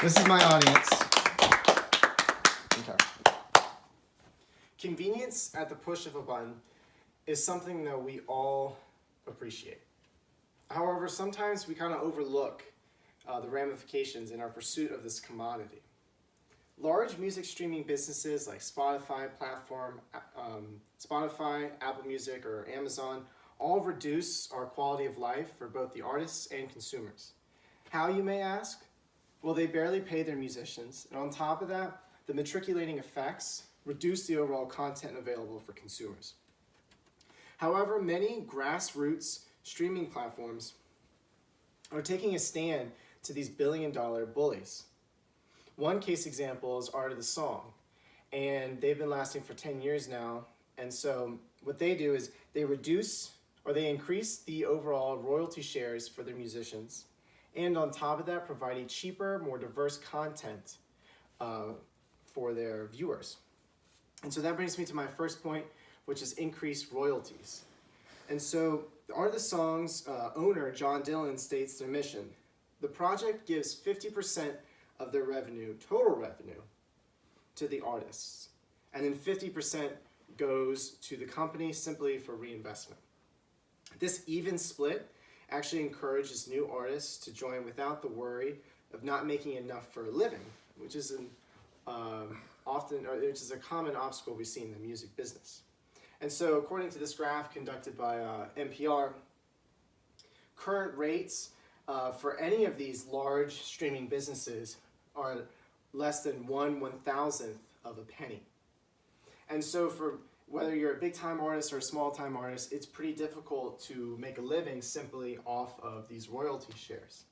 This is my audience. Okay. Convenience at the push of a button is something that we all appreciate. However, sometimes we kind of overlook the ramifications in our pursuit of this commodity. Large music streaming businesses like Spotify, Apple Music, or Amazon all reduce our quality of life for both the artists and consumers. How, you may ask? Well, they barely pay their musicians, and on top of that, the matriculating effects reduce the overall content available for consumers. However, many grassroots streaming platforms are taking a stand to these billion-dollar bullies. One case example is Art of the Song, and they've been lasting for 10 years now, and so what they do is they increase the overall royalty shares for their musicians, and on top of that, provide a cheaper, more diverse content for their viewers. And so that brings me to my first point, which is increased royalties. And so the Art of the Song's owner, John Dillon, states their mission. The project gives 50% of their revenue, total revenue, to the artists. And then 50% goes to the company simply for reinvestment. This even split actually encourages new artists to join without the worry of not making enough for a living, which is which is a common obstacle we see in the music business. And so, according to this graph conducted by NPR, current rates for any of these large streaming businesses are less than 1/1000th of a penny. And so, for whether you're a big-time artist or a small-time artist, it's pretty difficult to make a living simply off of these royalty shares.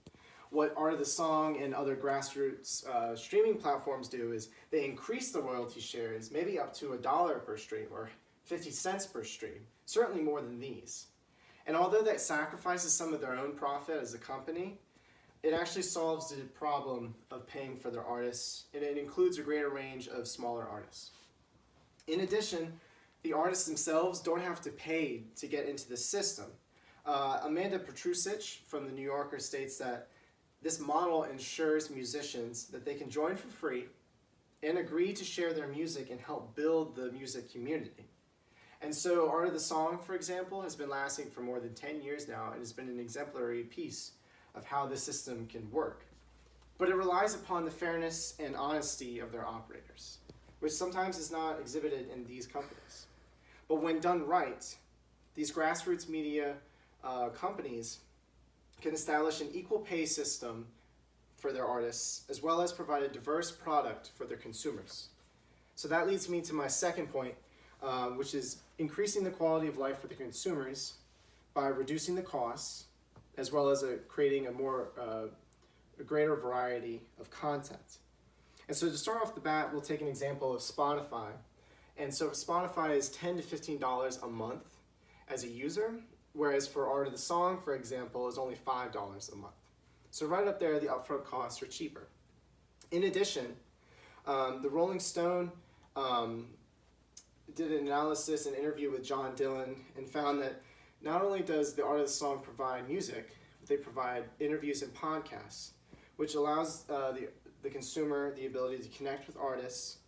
What Art of the Song and other grassroots streaming platforms do is they increase the royalty shares maybe up to $1 per stream or 50 cents per stream, certainly more than these. And although that sacrifices some of their own profit as a company, it actually solves the problem of paying for their artists, and it includes a greater range of smaller artists. In addition, the artists themselves don't have to pay to get into the system. Amanda Petrusic from the New Yorker states that this model ensures musicians that they can join for free and agree to share their music and help build the music community. And so Art of the Song, for example, has been lasting for more than 10 years now and has been an exemplary piece of how this system can work. But it relies upon the fairness and honesty of their operators, which sometimes is not exhibited in these companies. But when done right, these grassroots media companies can establish an equal pay system for their artists, as well as provide a diverse product for their consumers. So that leads me to my second point, which is increasing the quality of life for the consumers by reducing the costs, as well as creating a greater variety of content. And so to start off the bat, we'll take an example of Spotify. And so Spotify is $10 to $15 a month as a user, whereas for Art of the Song, for example, is only $5 a month. So right up there, the upfront costs are cheaper. In addition, the Rolling Stone did an analysis and interview with John Dillon and found that not only does the Art of the Song provide music, but they provide interviews and podcasts, which allows the consumer the ability to connect with artists.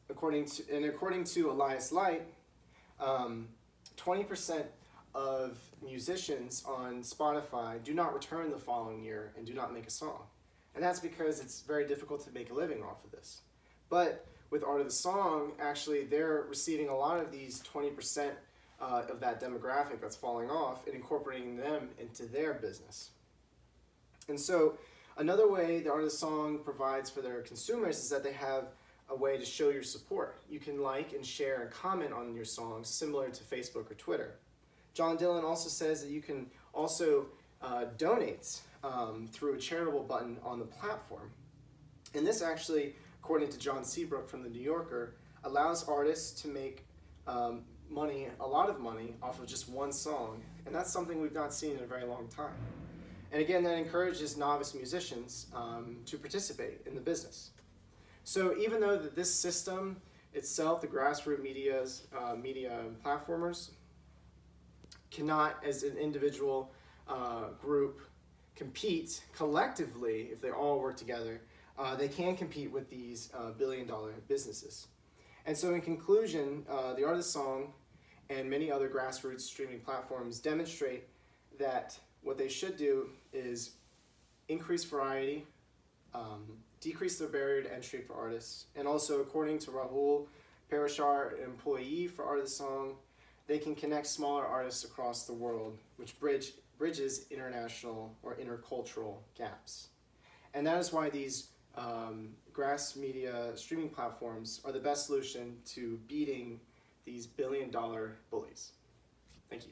According to Elias Light, 20% of musicians on Spotify do not return the following year and do not make a song. And that's because it's very difficult to make a living off of this. But with Art of the Song, actually, they're receiving a lot of these 20% of that demographic that's falling off and incorporating them into their business. And so another way the Art of the Song provides for their consumers is that they have a way to show your support. You can like and share and comment on your songs similar to Facebook or Twitter. John Dillon also says that you can also donate through a charitable button on the platform. And this actually, according to John Seabrook from the New Yorker, allows artists to make money, a lot of money, off of just one song. And that's something we've not seen in a very long time. And again, that encourages novice musicians to participate in the business. So even though that this system itself, the grassroots media platformers, cannot, as an individual group, compete collectively, if they all work together, they can compete with these billion-dollar businesses. And so in conclusion, the Art of the Song and many other grassroots streaming platforms demonstrate that what they should do is increase variety, decrease the barrier to entry for artists, and also, according to Rahul Parashar, employee for Art of the Song, they can connect smaller artists across the world, which bridges international or intercultural gaps. And that is why these grass media streaming platforms are the best solution to beating these billion-dollar bullies. Thank you.